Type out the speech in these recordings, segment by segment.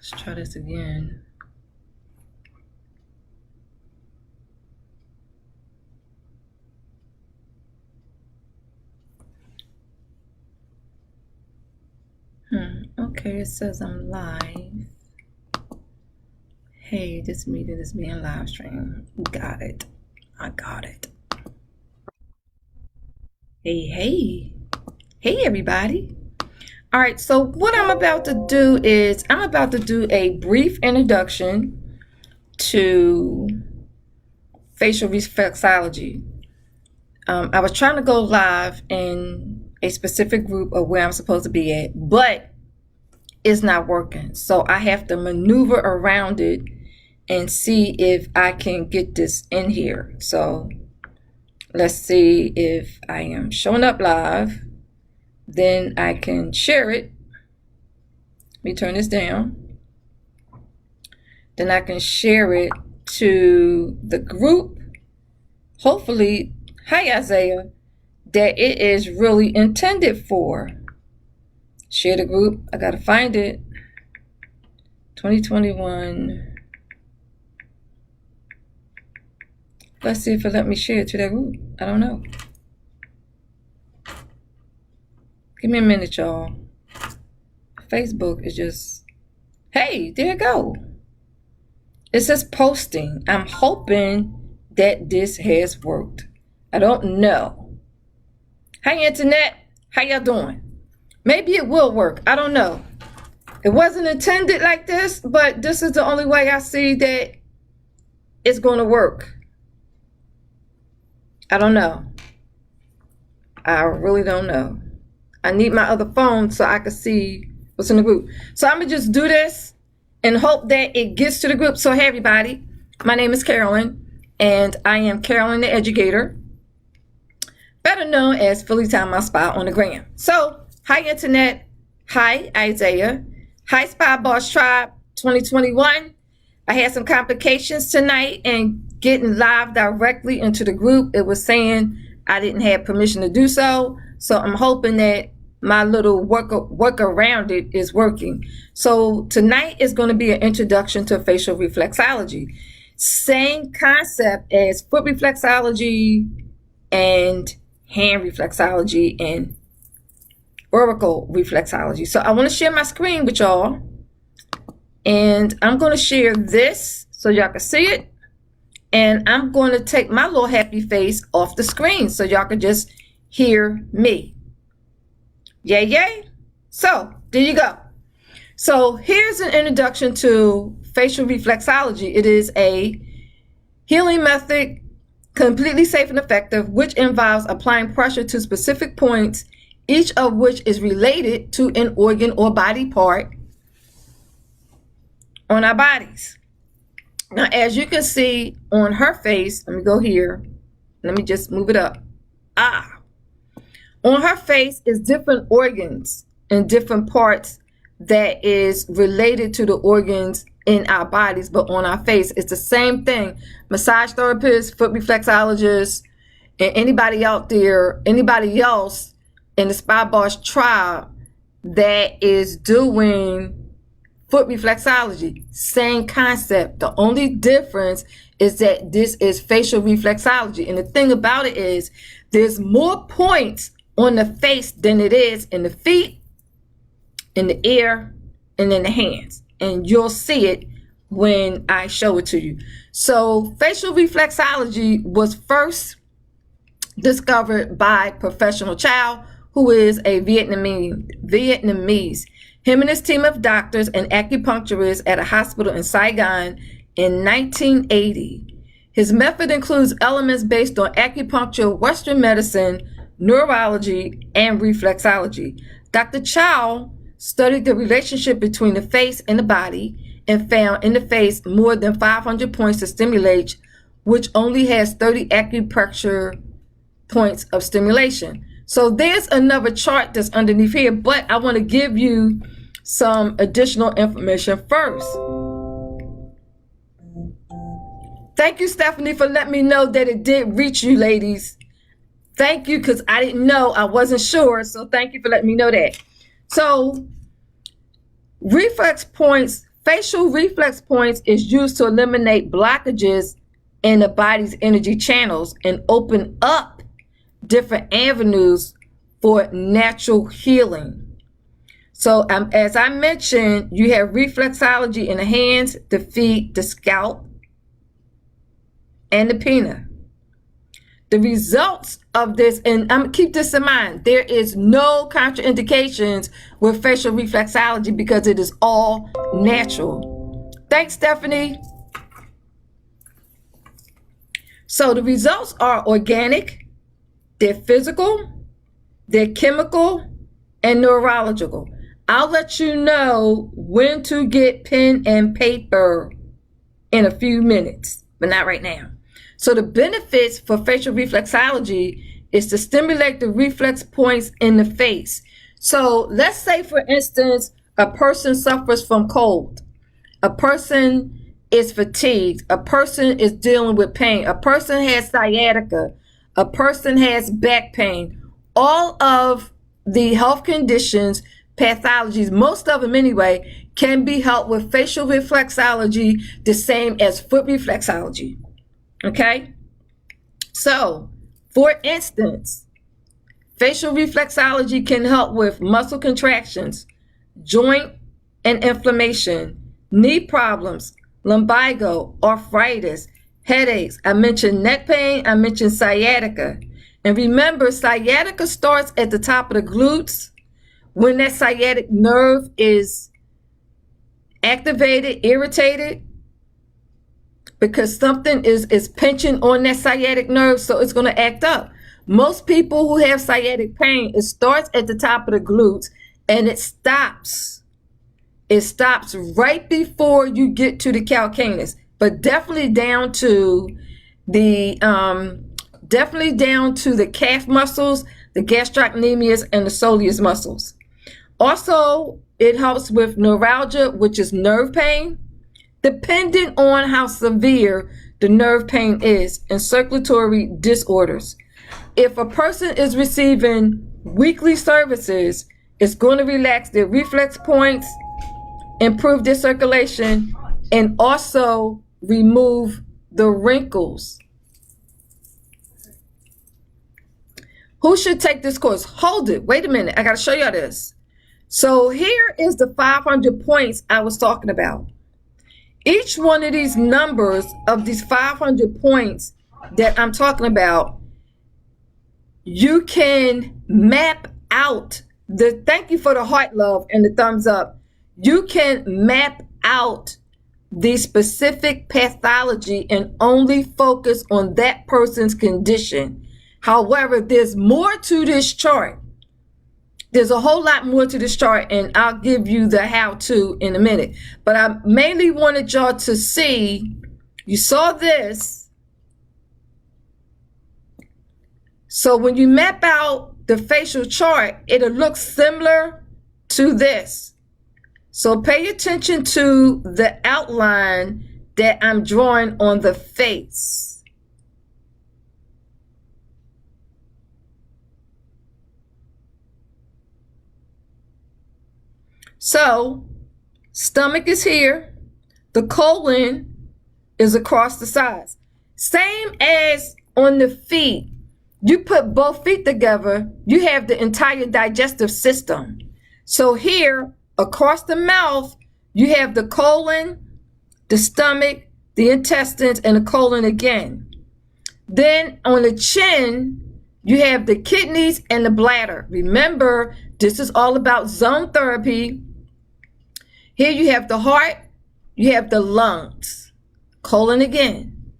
Let's try this again. Okay, it says I'm live. Hey, this meeting is being live streamed. Got it. I got it. Hey everybody. All right, so what I'm about to do is I'm about to do a brief introduction to facial reflexology. I was trying to go live in a specific group of where I'm supposed to be at, but it's not working. So I have to maneuver around it and see if I can get this in here. So let's see if I am showing up live. Then I can share it. Let me turn this down. Then I can share it to the group. Hopefully, hi Isaiah, that it is really intended for. Share the group. I gotta find it. 2021. Let's see if it let me share it to that group. I don't know. Give me a minute, y'all. Facebook is just, hey, there you go. It says posting. I'm hoping that this has worked. I don't know. Hi, Internet. How y'all doing? Maybe it will work. I don't know. It wasn't intended like this, but this is the only way I see that it's going to work. I don't know. I really don't know. I need my other phone so I can see what's in the group. So I'm going to just do this and hope that it gets to the group. So hey, everybody. My name is Carolyn, and I am Carolyn the Educator, better known as Philly Time My Spa on the gram. So, hi, Internet. Hi, Isaiah. Hi, Spy Boss Tribe 2021. I had some complications tonight and getting live directly into the group. It was saying I didn't have permission to do so. So I'm hoping that my little work around it is working. So tonight is going to be an introduction to facial reflexology. Same concept as foot reflexology and hand reflexology and vertical reflexology. So I want to share my screen with y'all. And I'm going to share this so y'all can see it. And I'm going to take my little happy face off the screen so y'all can just hear me. Yay, yay. So there you go. So here's an introduction to facial reflexology. It is a healing method, completely safe and effective, which involves applying pressure to specific points, each of which is related to an organ or body part on our bodies. Now, as you can see on her face, let me go here. Let me just move it up. On her face is different organs and different parts that is related to the organs in our bodies, but on our face, it's the same thing. Massage therapists, foot reflexologists, and anybody out there, anybody else in the Spy Boss tribe that is doing foot reflexology, same concept. The only difference is that this is facial reflexology. And the thing about it is there's more points on the face than it is in the feet, in the ear, and in the hands. And you'll see it when I show it to you. So facial reflexology was first discovered by Professional Chow, who is a Vietnamese. Him and his team of doctors and acupuncturists at a hospital in Saigon in 1980. His method includes elements based on acupuncture, Western medicine, neurology, and reflexology. Dr. Chow studied the relationship between the face and the body and found in the face more than 500 points to stimulate, which only has 30 acupressure points of stimulation. So there's another chart that's underneath here, but I want to give you some additional information first. Thank you, Stephanie, for letting me know that it did reach you, ladies. Thank you, because I didn't know. I wasn't sure. So thank you for letting me know that. So reflex points Facial reflex points is used to eliminate blockages in the body's energy channels and open up different avenues for natural healing. So as I mentioned, you have reflexology in the hands, the feet, the scalp, and the pinna. The results of this, and keep this in mind, there is no contraindications with facial reflexology because it is all natural. Thanks, Stephanie. So the results are organic, they're physical, they're chemical, and neurological. I'll let you know when to get pen and paper in a few minutes, but not right now. So the benefits for facial reflexology is to stimulate the reflex points in the face. So let's say, for instance, a person suffers from cold. A person is fatigued. A person is dealing with pain. A person has sciatica. A person has back pain. All of the health conditions, pathologies, most of them anyway, can be helped with facial reflexology, the same as foot reflexology. Okay? So, for instance, facial reflexology can help with muscle contractions, joint and inflammation, knee problems, lumbago, arthritis, headaches. I mentioned neck pain. I mentioned sciatica. And remember, sciatica starts at the top of the glutes. When that sciatic nerve is activated, irritated, because something is pinching on that sciatic nerve, so it's going to act up. Most people who have sciatic pain, it starts at the top of the glutes and it stops. It stops right before you get to the calcaneus, but definitely down to the calf muscles, the gastrocnemius, and the soleus muscles. Also, it helps with neuralgia, which is nerve pain, depending on how severe the nerve pain is, and circulatory disorders. If a person is receiving weekly services, it's going to relax their reflex points, improve their circulation, and also remove the wrinkles. Who should take this course? Hold it. Wait a minute. I got to show y'all this. So here is the 500 points I was talking about. Each one of these numbers of these 500 points that I'm talking about, you can map out thank you for the heart love and the thumbs up. You can map out the specific pathology and only focus on that person's condition. However, there's more to this chart. There's a whole lot more to this chart, and I'll give you the how-to in a minute. But I mainly wanted y'all to see, you saw this. So when you map out the facial chart, it'll look similar to this. So pay attention to the outline that I'm drawing on the face. So, stomach is here. The colon is across the sides. Same as on the feet. You put both feet together, you have the entire digestive system. So here, across the mouth, you have the colon, the stomach, the intestines, and the colon again. Then on the chin, you have the kidneys and the bladder. Remember, this is all about zone therapy. Here you have the heart, you have the lungs, colon again.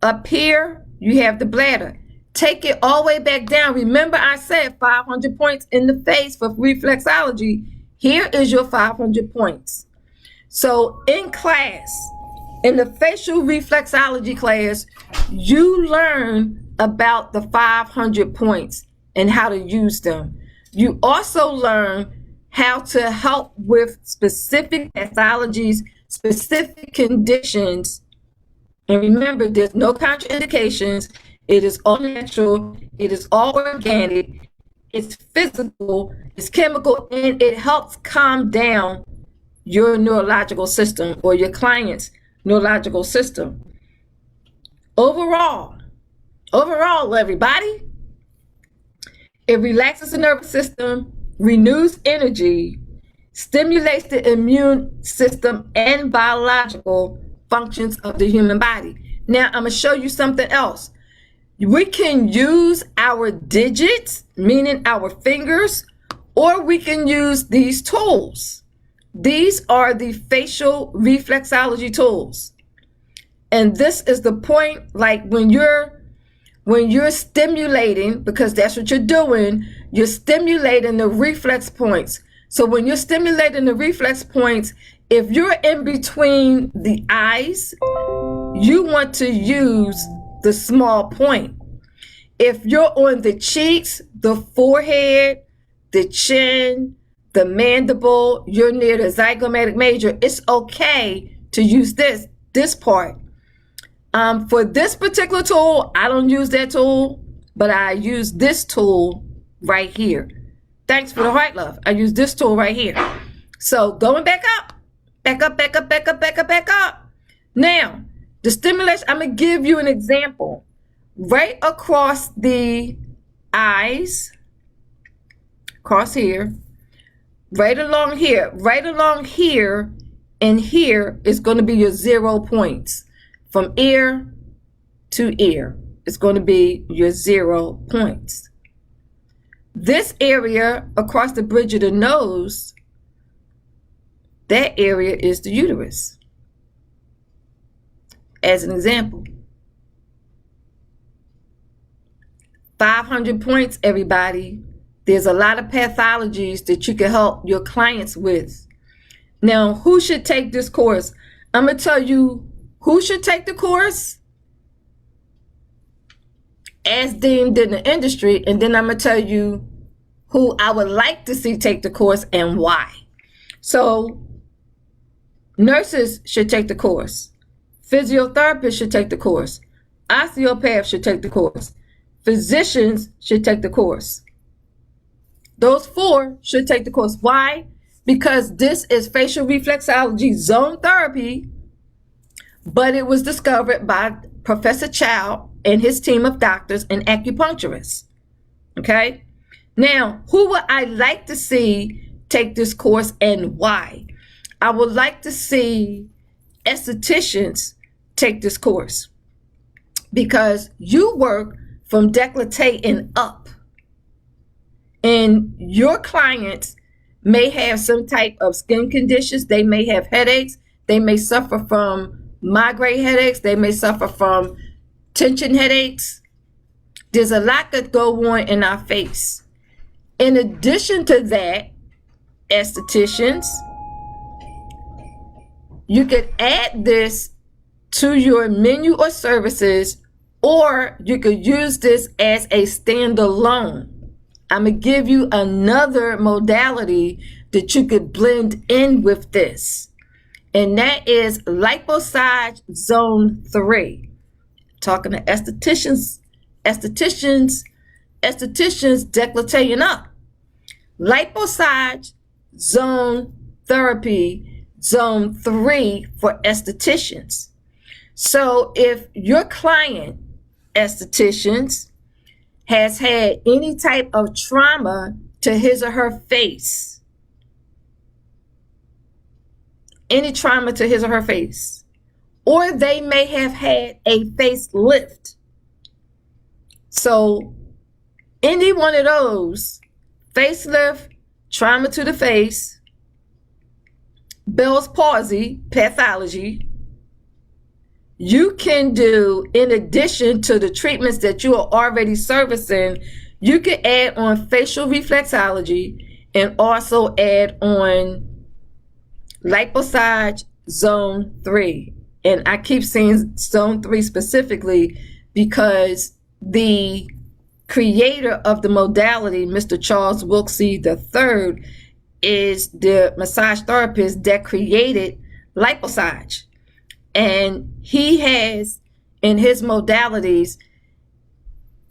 Up here, you have the bladder. Take it all the way back down. Remember I said 500 points in the face for reflexology. Here is your 500 points. So in class, in the facial reflexology class, you learn about the 500 points and how to use them. You also learn how to help with specific pathologies, specific conditions. And remember, there's no contraindications. It is all natural. It is all organic. It's physical. It's chemical. And it helps calm down your neurological system or your client's neurological system. Overall, everybody, it relaxes the nervous system, renews energy, stimulates the immune system and biological functions of the human body. Now, I'm going to show you something else. We can use our digits, meaning our fingers, or we can use these tools. These are the facial reflexology tools. And this is the point, like when you're stimulating, because that's what you're doing, you're stimulating the reflex points. So when you're stimulating the reflex points, if you're in between the eyes, you want to use the small point. If you're on the cheeks, the forehead, the chin, the mandible, you're near the zygomatic major, it's okay to use this part. For this particular tool, I don't use that tool, but I use this tool right here. Thanks for the heart, love. I use this tool right here. So going back up. Now, the stimulation, I'm going to give you an example. Right across the eyes, across here, right along here, and here is going to be your 0 points. From ear to ear, it's going to be your 0 points. This area across the bridge of the nose, that area is the uterus. As an example, 500 points, everybody. There's a lot of pathologies that you can help your clients with. Now, who should take this course? I'm going to tell you who should take the course as deemed in the industry, and then I'm going to tell you who I would like to see take the course and why. So, nurses should take the course. Physiotherapists should take the course. Osteopaths should take the course. Physicians should take the course. Those 4 should take the course. Why? Because this is facial reflexology zone therapy, but it was discovered by Professor Chow and his team of doctors and acupuncturists. Okay? Now, who would I like to see take this course and why? I would like to see estheticians take this course because you work from décolleté and up. And your clients may have some type of skin conditions. They may have headaches. They may suffer from migraine headaches. They may suffer from tension headaches. There's a lot that go on in our face. In addition to that, estheticians, you could add this to your menu or services, or you could use this as a standalone. I'm going to give you another modality that you could blend in with this, and that is Liposage Zone 3. Talking to estheticians, décolletéing up. Liposage Zone Therapy Zone 3 for estheticians. So if your client, estheticians, has had any type of trauma to his or her face, or they may have had a facelift. So any one of those, facelift, trauma to the face, Bell's palsy, pathology, you can do, in addition to the treatments that you are already servicing, you can add on facial reflexology and also add on Liposage Zone 3. And I keep saying Zone 3 specifically because the creator of the modality, Mr. Charles Wilkesy III, is the massage therapist that created Liposage. And he has in his modalities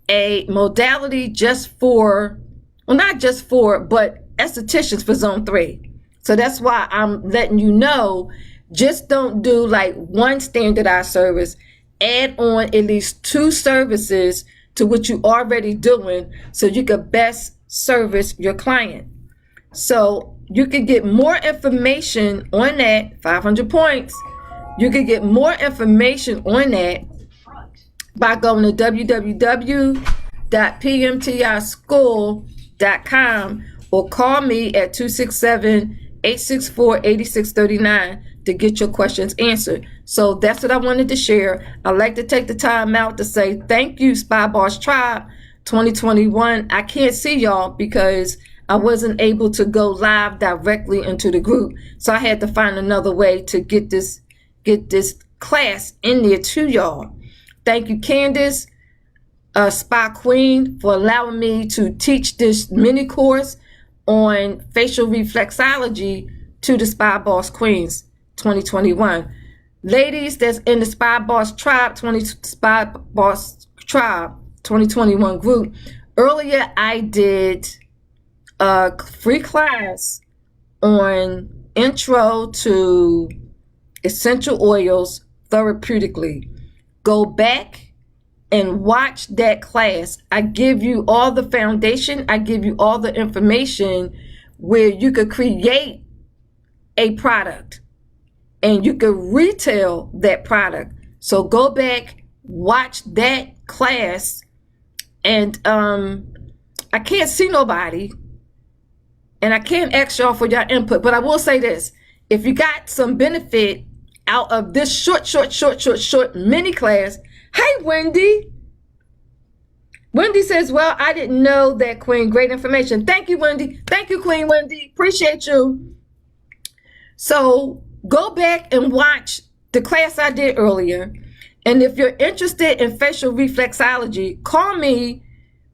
a modality just for, well, not just for, but estheticians for Zone 3. So that's why I'm letting you know, just don't do like one standardized service. Add on at least 2 services to what you already doing so you can best service your client. So you can get more information on that, 500 points. You can get more information on that by going to www.pmtischool.com or call me at 267-864-8639 to get your questions answered. So that's what I wanted to share. I'd like to take the time out to say thank you, Spy Boss Tribe 2021. I can't see y'all because I wasn't able to go live directly into the group. So I had to find another way to get this class in there to y'all. Thank you, Candace, Spy Queen, for allowing me to teach this mini course on facial reflexology to the Spy Boss Queens 2021. Ladies that's in the Spy Boss Tribe 2021 group, earlier I did a free class on intro to essential oils therapeutically. Go back and watch that class. I give you all the foundation. I give you all the information where you could create a product and you could retail that product. So go back, watch that class. And I can't see nobody and I can't ask y'all for your input, but I will say this. If you got some benefit out of this short mini class, hey, Wendy. Wendy says, well, I didn't know that, Queen. Great information. Thank you, Wendy. Thank you, Queen Wendy. Appreciate you. So go back and watch the class I did earlier. And if you're interested in facial reflexology, call me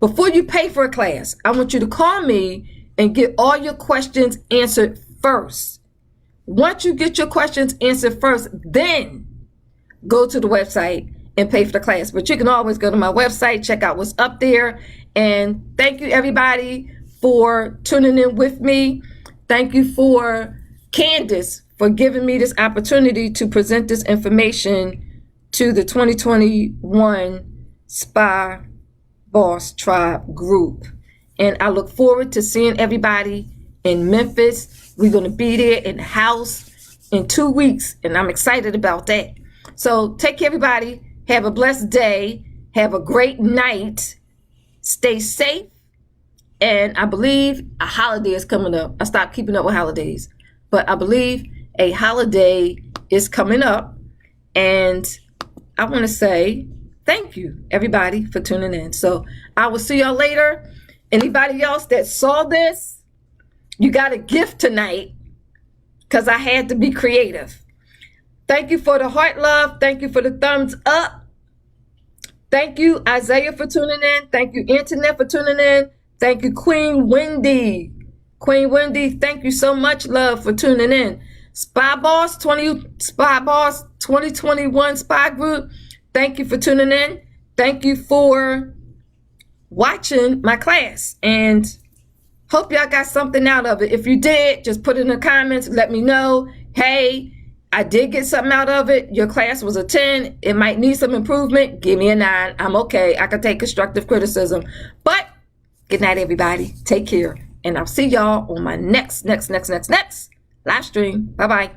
before you pay for a class. I want you to call me and get all your questions answered first. Once you get your questions answered first, then go to the website and pay for the class. But you can always go to my website, check out what's up there. And thank you, everybody, for tuning in with me. Thank you for Candace for giving me this opportunity to present this information to the 2021 Spy Boss Tribe group. And I look forward to seeing everybody in Memphis. We're going to be there in the house in 2 weeks, and I'm excited about that. So take care, everybody. Have a blessed day. Have a great night. Stay safe. And I believe a holiday is coming up. I stopped keeping up with holidays, but I believe a holiday is coming up. And I want to say thank you, everybody, for tuning in. So I will see y'all later. Anybody else that saw this, you got a gift tonight because I had to be creative. Thank you for the heart love. Thank you for the thumbs up. Thank you, Isaiah, for tuning in. Thank you, Internet, for tuning in. Thank you, Queen Wendy. Queen Wendy, thank you so much, love, for tuning in. Spy Boss 2021 Spy Group, thank you for tuning in. Thank you for watching my class, and hope y'all got something out of it. If you did, just put it in the comments. Let me know. Hey, I did get something out of it. Your class was a 10. It might need some improvement. Give me a 9. I'm okay. I can take constructive criticism. But good night, everybody. Take care. And I'll see y'all on my next live stream. Bye-bye.